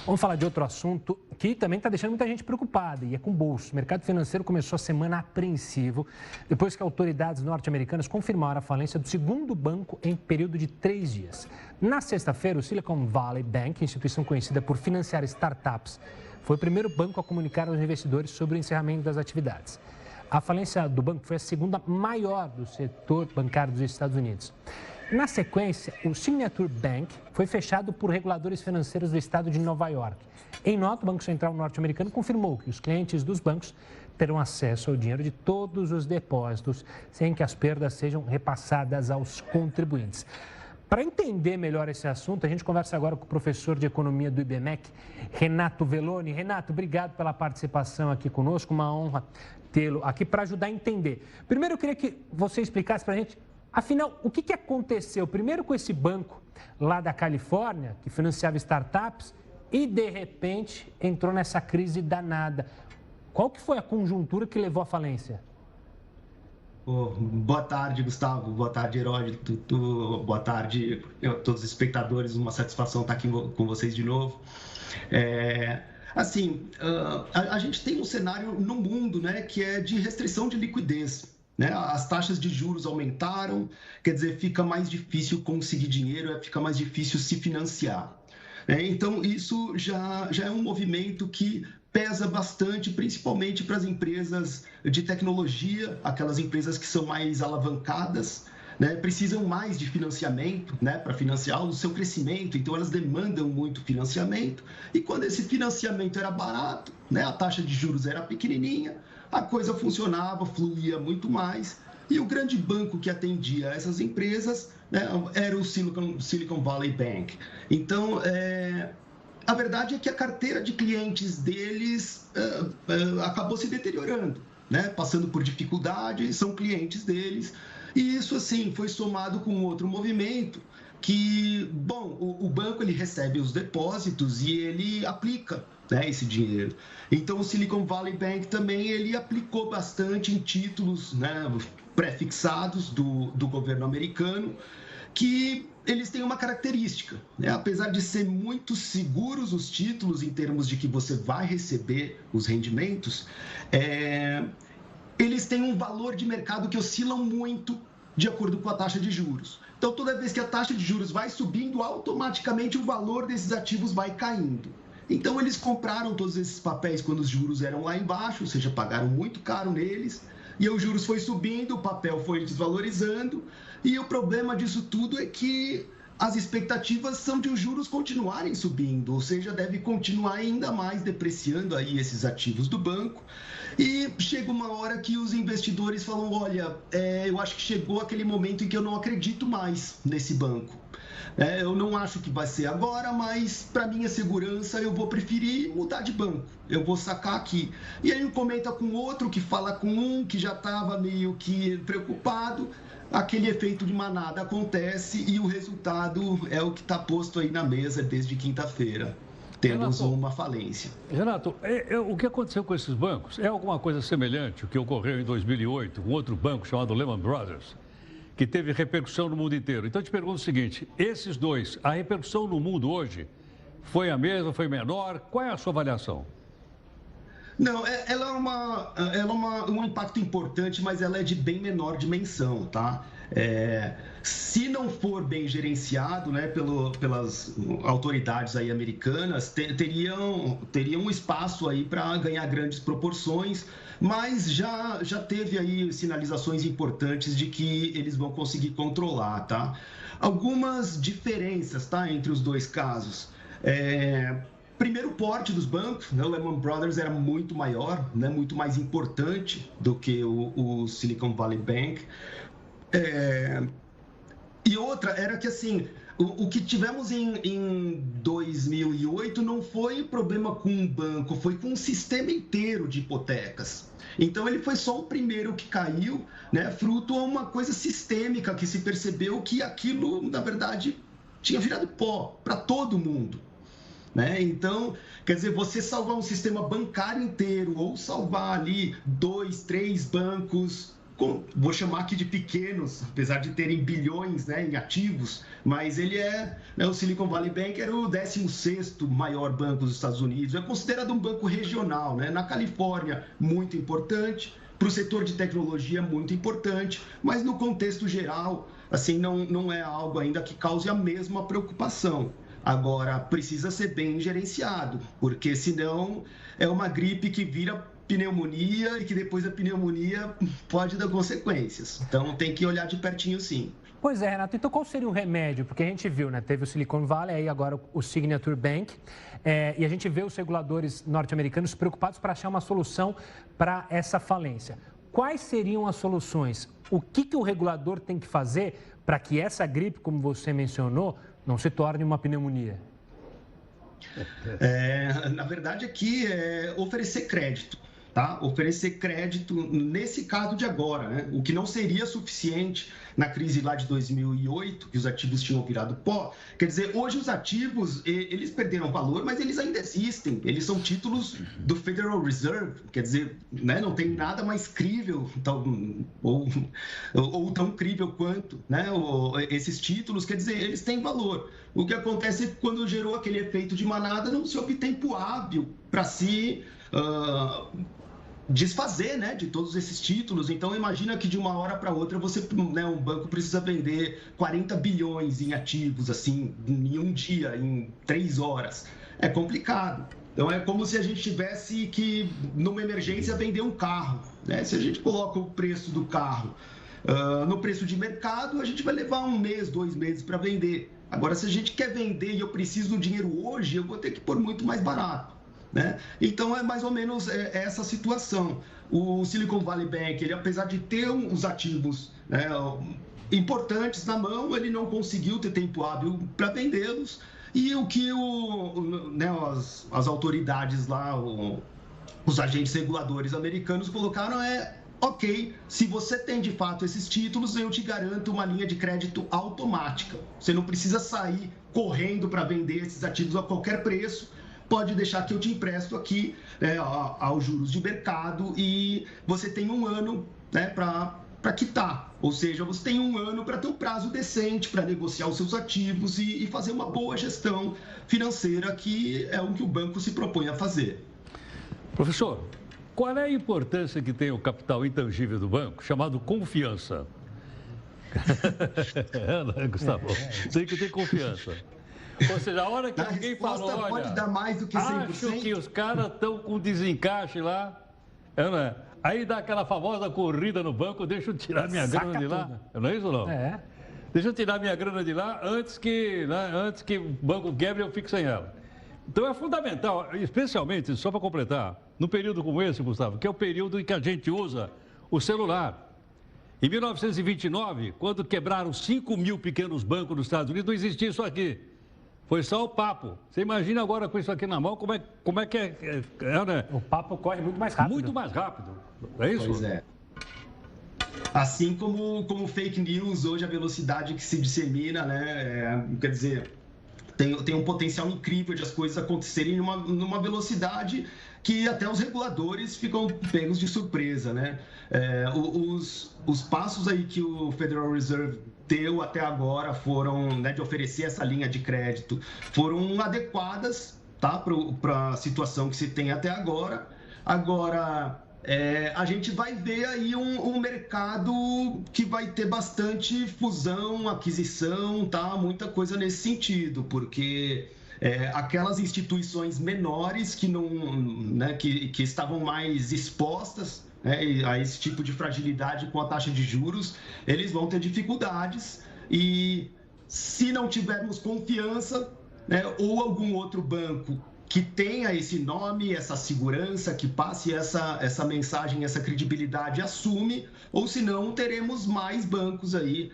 Vamos falar de outro assunto que também está deixando muita gente preocupada, e é com o bolso. O mercado financeiro começou a semana apreensivo, depois que autoridades norte-americanas confirmaram a falência do segundo banco em período de 3 dias. Na sexta-feira, o Silicon Valley Bank, instituição conhecida por financiar startups, foi o primeiro banco a comunicar aos investidores sobre o encerramento das atividades. A falência do banco foi a segunda maior do setor bancário dos Estados Unidos. Na sequência, o Signature Bank foi fechado por reguladores financeiros do estado de Nova York. Em nota, o Banco Central norte-americano confirmou que os clientes dos bancos terão acesso ao dinheiro de todos os depósitos, sem que as perdas sejam repassadas aos contribuintes. Para entender melhor esse assunto, a gente conversa agora com o professor de economia do IBMEC, Renato Velloni. Renato, obrigado pela participação aqui conosco, uma honra tê-lo aqui para ajudar a entender. Primeiro, eu queria que você explicasse para a gente, afinal, o que aconteceu primeiro com esse banco lá da Califórnia, que financiava startups, e de repente entrou nessa crise danada. Qual que foi a conjuntura que levou à falência? Boa tarde, Gustavo. Boa tarde, Heródoto. Boa tarde a todos os espectadores. Uma satisfação estar aqui com vocês de novo. A gente tem um cenário no mundo, né, que é de restrição de liquidez. Né? As taxas de juros aumentaram, quer dizer, fica mais difícil conseguir dinheiro, fica mais difícil se financiar. Então, isso já é um movimento que pesa bastante, principalmente para as empresas de tecnologia, aquelas empresas que são mais alavancadas, né? Precisam mais de financiamento, né, para financiar o seu crescimento, então elas demandam muito financiamento, e quando esse financiamento era barato, né, a taxa de juros era pequenininha, a coisa funcionava, fluía muito mais, e o grande banco que atendia essas empresas, né, era o Silicon Valley Bank. Então, a verdade é que a carteira de clientes deles acabou se deteriorando, né, passando por dificuldades, são clientes deles, e isso, assim, foi somado com outro movimento que, bom, o banco ele recebe os depósitos e ele aplica, né, esse dinheiro. Então, o Silicon Valley Bank também ele aplicou bastante em títulos, né, pré-fixados do governo americano, que eles têm uma característica, né? Apesar de ser muito seguros os títulos em termos de que você vai receber os rendimentos, eles têm um valor de mercado que oscilam muito de acordo com a taxa de juros. Então, toda vez que a taxa de juros vai subindo, automaticamente o valor desses ativos vai caindo. Então, eles compraram todos esses papéis quando os juros eram lá embaixo, ou seja, pagaram muito caro neles, e os juros foi subindo, o papel foi desvalorizando, e o problema disso tudo é que as expectativas são de os juros continuarem subindo, ou seja, deve continuar ainda mais depreciando aí esses ativos do banco. E chega uma hora que os investidores falam, olha, eu acho que chegou aquele momento em que eu não acredito mais nesse banco. Eu não acho que vai ser agora, mas para minha segurança eu vou preferir mudar de banco. Eu vou sacar aqui. E aí um comenta com outro, que fala com um, que já estava meio que preocupado. Aquele efeito de manada acontece e o resultado é o que está posto aí na mesa desde quinta-feira. Temos uma falência. Renato, o que aconteceu com esses bancos é alguma coisa semelhante ao que ocorreu em 2008 com outro banco chamado Lehman Brothers, que teve repercussão no mundo inteiro. Então, eu te pergunto o seguinte, esses dois, a repercussão no mundo hoje foi a mesma, foi menor? Qual é a sua avaliação? Não, ela é um impacto importante, mas ela é de bem menor dimensão, tá? Se não for bem gerenciado, né, pelas autoridades aí americanas, teriam um espaço aí para ganhar grandes proporções, mas já teve aí sinalizações importantes de que eles vão conseguir controlar, tá? Algumas diferenças, tá, entre os dois casos. Primeiro, o porte dos bancos, né? O Lehman Brothers era muito maior, né? Muito mais importante do que o Silicon Valley Bank. E outra era que, assim, o que tivemos em 2008 não foi problema com um banco, foi com um sistema inteiro de hipotecas. Então, ele foi só o primeiro que caiu, né? Fruto a uma coisa sistêmica que se percebeu que aquilo, na verdade, tinha virado pó para todo mundo. Né? Então, quer dizer, você salvar um sistema bancário inteiro ou salvar ali 2, 3 bancos vou chamar aqui de pequenos, apesar de terem bilhões, né, em ativos, mas ele né, o Silicon Valley Bank era o 16º maior banco dos Estados Unidos, é considerado um banco regional, né, na Califórnia, muito importante, para o setor de tecnologia, muito importante, mas no contexto geral, assim, não é algo ainda que cause a mesma preocupação. Agora, precisa ser bem gerenciado, porque senão é uma gripe que vira pneumonia e que depois da pneumonia pode dar consequências. Então, tem que olhar de pertinho, sim. Pois é, Renato. Então, qual seria o remédio? Porque a gente viu, né? Teve o Silicon Valley, aí agora o Signature Bank, e a gente vê os reguladores norte-americanos preocupados para achar uma solução para essa falência. Quais seriam as soluções? O que o regulador tem que fazer para que essa gripe, como você mencionou, não se torne uma pneumonia? Na verdade, aqui é oferecer crédito, tá? Oferecer crédito nesse caso de agora, né? O que não seria suficiente na crise lá de 2008, que os ativos tinham virado pó. Quer dizer, hoje os ativos, eles perderam valor, mas eles ainda existem. Eles são títulos do Federal Reserve, quer dizer, né? Não tem nada mais crível ou tão crível quanto, né? Esses títulos, quer dizer, eles têm valor. O que acontece é que quando gerou aquele efeito de manada, não se houve tempo hábil para se desfazer, né, de todos esses títulos. Então, imagina que de uma hora para outra um banco precisa vender 40 bilhões em ativos, assim, em um dia, em 3 horas. É complicado. Então, é como se a gente tivesse que, numa emergência, vender um carro, né? Se a gente coloca o preço do carro no preço de mercado, a gente vai levar 1 mês, 2 meses para vender. Agora, se a gente quer vender e eu preciso do dinheiro hoje, eu vou ter que pôr muito mais barato, né? Então, é mais ou menos essa situação. O Silicon Valley Bank, ele, apesar de ter os ativos, né, importantes na mão, ele não conseguiu ter tempo hábil para vendê-los. E o que as autoridades lá, os agentes reguladores americanos colocaram ok, se você tem de fato esses títulos, eu te garanto uma linha de crédito automática. Você não precisa sair correndo para vender esses ativos a qualquer preço. Pode deixar que eu te empresto aqui aos juros de mercado e você tem 1 ano, né, para quitar. Ou seja, você tem 1 ano para ter um prazo decente para negociar os seus ativos e fazer uma boa gestão financeira, que é o que o banco se propõe a fazer. Professor, qual é a importância que tem o capital intangível do banco, chamado confiança? Gustavo, tem que ter confiança. Ou seja, a hora que alguém falou, olha, pode dar mais do que 100%. Acho que os caras estão com desencaixe lá, não é? Aí dá aquela famosa corrida no banco, deixa eu tirar minha grana de lá. Não é isso, não? É. Deixa eu tirar minha grana de lá antes que o banco quebre eu fique sem ela. Então é fundamental, especialmente, só para completar, num período como esse, Gustavo, que é o período em que a gente usa o celular. Em 1929, quando quebraram 5 mil pequenos bancos nos Estados Unidos, não existia isso aqui. Foi só o papo. Você imagina agora com isso aqui na mão, como é que é, né? O papo corre muito mais rápido. Muito mais rápido. É isso? Pois é. Assim como fake news, hoje a velocidade que se dissemina, né? Quer dizer, tem um potencial incrível de as coisas acontecerem numa velocidade que até os reguladores ficam pegos de surpresa, né? Os passos aí que o Federal Reserve deu até agora foram, né, de oferecer essa linha de crédito, foram adequadas, tá, para a situação que se tem até agora. Agora, a gente vai ver aí um mercado que vai ter bastante fusão, aquisição, tá, muita coisa nesse sentido, porque aquelas instituições menores que não, né, que estavam mais expostas, né, a esse tipo de fragilidade com a taxa de juros, eles vão ter dificuldades e se não tivermos confiança, né, ou algum outro banco que tenha esse nome, essa segurança, que passe essa mensagem, essa credibilidade, assume, ou senão teremos mais bancos aí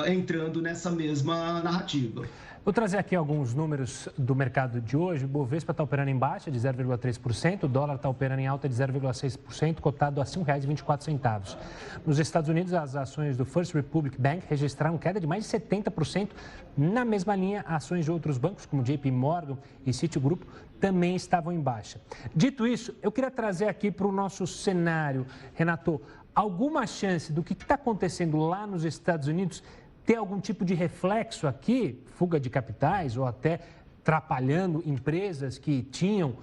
entrando nessa mesma narrativa. Vou trazer aqui alguns números do mercado de hoje. O Bovespa está operando em baixa de 0,3%, o dólar está operando em alta de 0,6%, cotado a R$ 5,24. Nos Estados Unidos, as ações do First Republic Bank registraram queda de mais de 70%. Na mesma linha, ações de outros bancos, como JP Morgan e Citigroup, também estavam em baixa. Dito isso, eu queria trazer aqui para o nosso cenário, Renato, alguma chance do que está acontecendo lá nos Estados Unidos ter algum tipo de reflexo aqui, fuga de capitais ou até atrapalhando empresas que tinham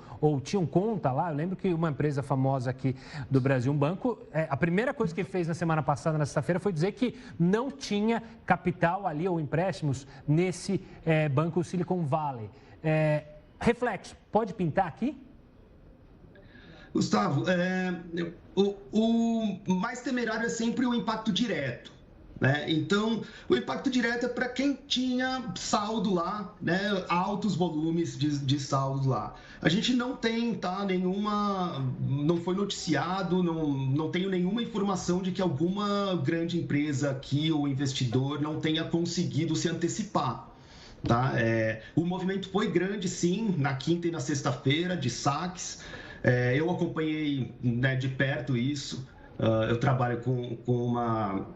conta lá? Eu lembro que uma empresa famosa aqui do Brasil, um banco, a primeira coisa que fez na semana passada, na sexta-feira, foi dizer que não tinha capital ali ou empréstimos nesse banco Silicon Valley. Reflexo, pode pintar aqui? Gustavo, o mais temerário é sempre o impacto direto. Né? Então, o impacto direto é para quem tinha saldo lá, né? Altos volumes de saldo lá. A gente não tem, tá, não foi noticiado, não tenho nenhuma informação de que alguma grande empresa aqui ou investidor não tenha conseguido se antecipar. Tá? O movimento foi grande, sim, na quinta e na sexta-feira, de saques. Eu acompanhei, né, de perto isso. Eu trabalho com uma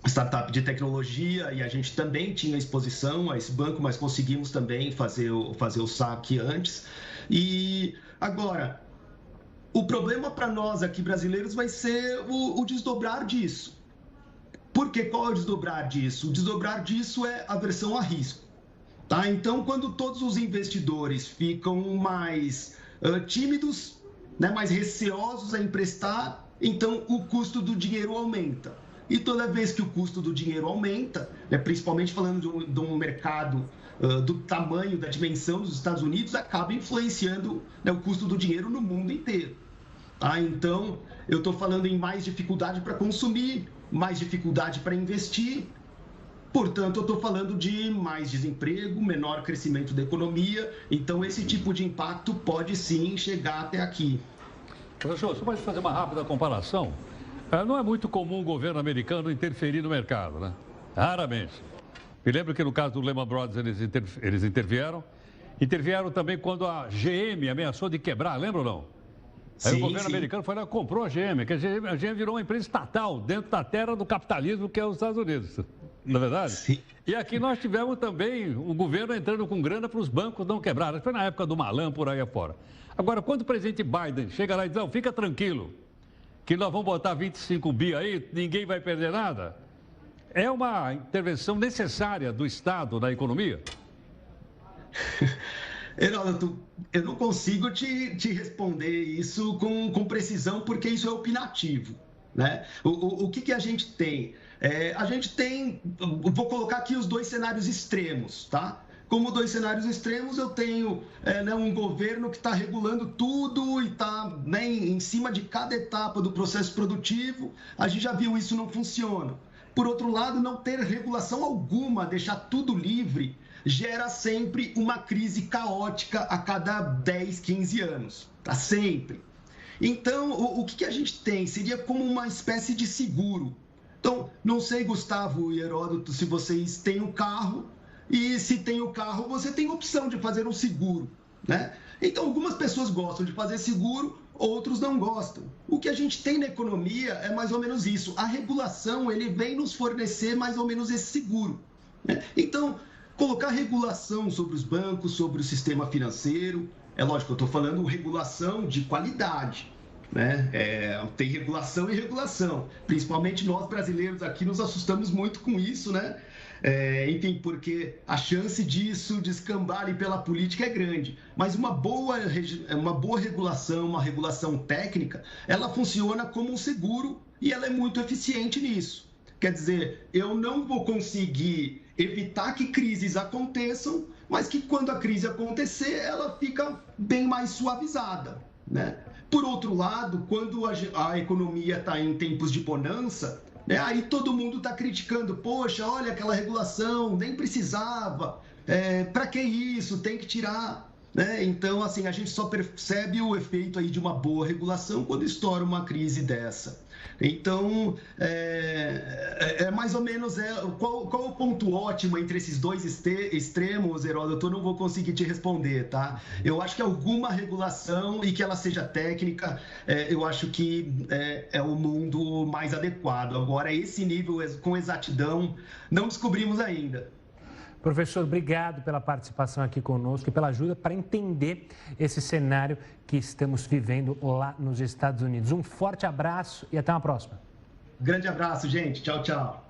startup de tecnologia e a gente também tinha exposição a esse banco, mas conseguimos também fazer o saque antes. E agora, o problema para nós aqui brasileiros vai ser o desdobrar disso. Por quê? Qual é o desdobrar disso? O desdobrar disso é aversão a risco. Tá? Então, quando todos os investidores ficam mais tímidos, né, mais receosos a emprestar, então o custo do dinheiro aumenta. E toda vez que o custo do dinheiro aumenta, né, principalmente falando de um mercado do tamanho, da dimensão dos Estados Unidos, acaba influenciando, né, o custo do dinheiro no mundo inteiro. Tá? Então, eu estou falando em mais dificuldade para consumir, mais dificuldade para investir. Portanto, eu estou falando de mais desemprego, menor crescimento da economia. Então, esse tipo de impacto pode sim chegar até aqui. Professor, você pode fazer uma rápida comparação? Não é muito comum o governo americano interferir no mercado, né? Raramente. Me lembro que no caso do Lehman Brothers eles intervieram. Intervieram também quando a GM ameaçou de quebrar, lembra ou não? Aí o governo americano foi lá e comprou a GM, que a GM virou uma empresa estatal dentro da terra do capitalismo que é os Estados Unidos. Não é verdade? Sim. E aqui nós tivemos também o governo entrando com grana para os bancos não quebrarem. Foi na época do Malan, por aí afora. Agora, quando o presidente Biden chega lá e diz, não, fica tranquilo, que nós vamos botar 25 bi aí, ninguém vai perder nada. É uma intervenção necessária do Estado na economia? Heródoto, eu não consigo te responder isso com precisão, porque isso é opinativo. Né? O que a gente tem? A gente tem, vou colocar aqui os dois cenários extremos, tá? Como dois cenários extremos, eu tenho né, um governo que está regulando tudo e está, né, em cima de cada etapa do processo produtivo. A gente já viu isso não funciona. Por outro lado, não ter regulação alguma, deixar tudo livre, gera sempre uma crise caótica a cada 10, 15 anos. Tá? Sempre. Então, o que a gente tem? Seria como uma espécie de seguro. Então, não sei, Gustavo e Heródoto, se vocês têm um carro. E se tem o carro, você tem a opção de fazer um seguro, né? Então, algumas pessoas gostam de fazer seguro, outros não gostam. O que a gente tem na economia é mais ou menos isso. A regulação, ele vem nos fornecer mais ou menos esse seguro, né? Então, colocar regulação sobre os bancos, sobre o sistema financeiro, é lógico, eu estou falando regulação de qualidade, né? Tem regulação e regulação. Principalmente nós brasileiros aqui nos assustamos muito com isso, né? Enfim, porque a chance disso descambar ali pela política é grande. Mas uma boa regulação, uma regulação técnica, ela funciona como um seguro e ela é muito eficiente nisso. Quer dizer, eu não vou conseguir evitar que crises aconteçam, mas que quando a crise acontecer, ela fica bem mais suavizada, né? Por outro lado, quando a economia está em tempos de bonança, né, aí todo mundo está criticando, poxa, olha aquela regulação, nem precisava, para que isso, tem que tirar. Né? Então, assim, a gente só percebe o efeito aí de uma boa regulação quando estoura uma crise dessa. Então, mais ou menos, qual o ponto ótimo entre esses dois extremos, Heródoto? Eu não vou conseguir te responder, tá? Eu acho que alguma regulação e que ela seja técnica, eu acho que é o mundo mais adequado. Agora, esse nível com exatidão, não descobrimos ainda. Professor, obrigado pela participação aqui conosco e pela ajuda para entender esse cenário que estamos vivendo lá nos Estados Unidos. Um forte abraço e até uma próxima. Grande abraço, gente. Tchau, tchau.